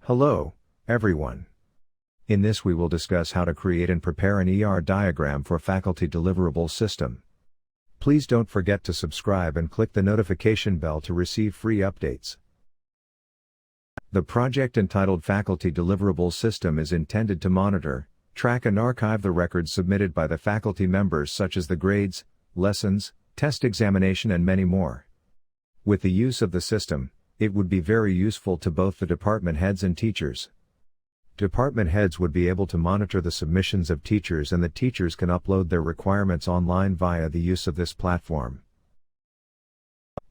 Hello, everyone. In this we will discuss how to create and prepare an ER diagram for Faculty Deliverables System. Please don't forget to subscribe and click the notification bell to receive free updates. The project entitled Faculty Deliverables System is intended to monitor, track and archive the records submitted by the faculty members such as the grades, lessons, test examination and many more. With the use of the system, it would be very useful to both the department heads and teachers. Department heads would be able to monitor the submissions of teachers and the teachers can upload their requirements online via the use of this platform.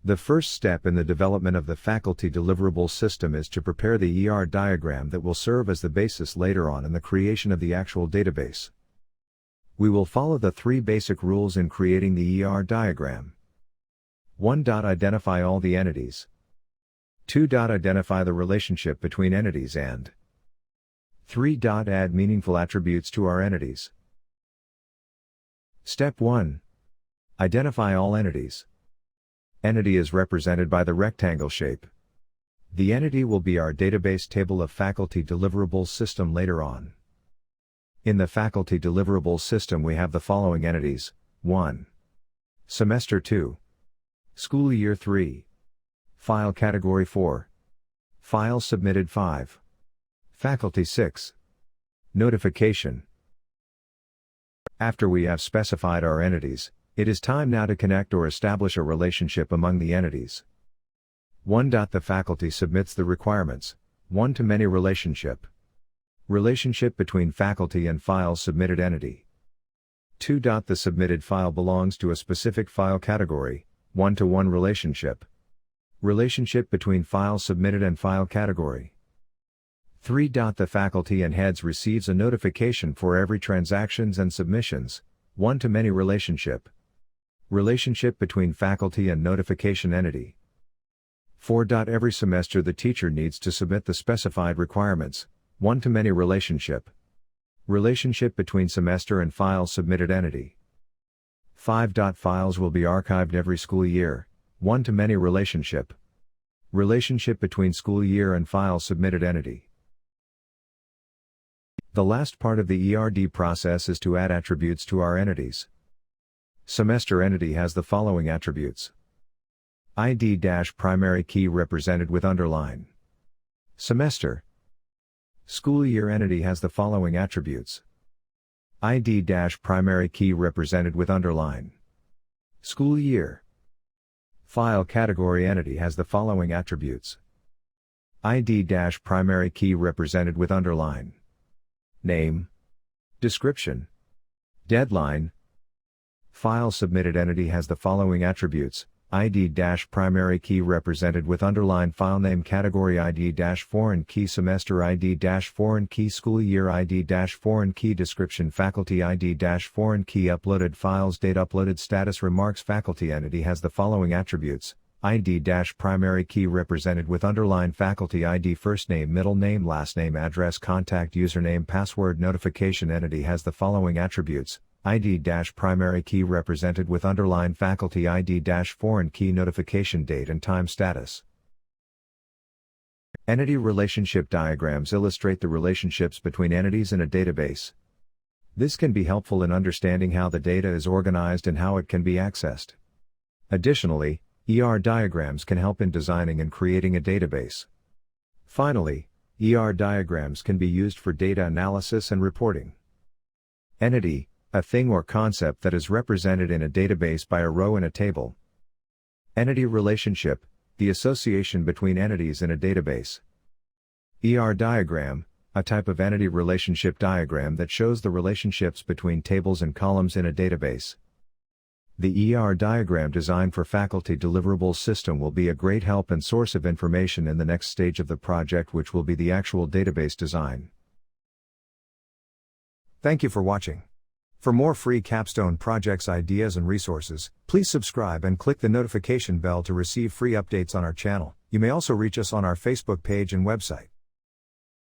The first step in the development of the Faculty Deliverables System is to prepare the ER diagram that will serve as the basis later on in the creation of the actual database. We will follow the three basic rules in creating the ER diagram. 1. Identify all the entities. 2. Identify the relationship between entities and 3. Add meaningful attributes to our entities. Step 1. Identify all entities. Entity is represented by the rectangle shape. The entity will be our database table of Faculty Deliverables System later on. In the Faculty Deliverables System we have the following entities: 1. Semester 2. School Year 3. File Category 4. Files Submitted 5. Faculty 6. Notification. After we have specified our entities, it is time now to connect or establish a relationship among the entities. 1. The faculty submits the requirements. One-to-many relationship. Relationship between faculty and files submitted entity. 2. The submitted file belongs to a specific file category. One-to-one relationship. Relationship between files submitted and file category. 3. The faculty and heads receives a notification for every transactions and submissions. One-to-many relationship. Relationship between faculty and notification entity. 4. Every semester the teacher needs to submit the specified requirements. One-to-many relationship. Relationship between semester and files submitted entity. 5. Files will be archived every school year. One-to-many relationship. Relationship between school year and files submitted entity. The last part of the ERD process is to add attributes to our entities. Semester entity has the following attributes. ID-primary key represented with underline. Semester. School year entity has the following attributes. ID-primary key represented with underline. School year. File category entity has the following attributes. ID-primary key represented with underline. Name. Description. Deadline. File submitted entity has the following attributes. ID-primary key represented with underline. File name category ID-foreign key semester ID-foreign key school year ID-foreign key description faculty ID-foreign key uploaded files date uploaded status remarks faculty entity has the following attributes. ID-primary key represented with underline faculty ID first name middle name last name address contact username password notification entity has the following attributes. ID-primary key represented with underline faculty ID-foreign key notification date and time status. Entity relationship diagrams illustrate the relationships between entities in a database. This can be helpful in understanding how the data is organized and how it can be accessed. Additionally, ER diagrams can help in designing and creating a database. Finally, ER diagrams can be used for data analysis and reporting. Entity, a thing or concept that is represented in a database by a row in a table. Entity relationship, the association between entities in a database. ER diagram, a type of entity relationship diagram that shows the relationships between tables and columns in a database. The ER diagram designed for Faculty Deliverables System will be a great help and source of information in the next stage of the project, which will be the actual database design. Thank you for watching. For more free capstone projects ideas and resources, please subscribe and click the notification bell to receive free updates on our channel. You may also reach us on our Facebook page and website.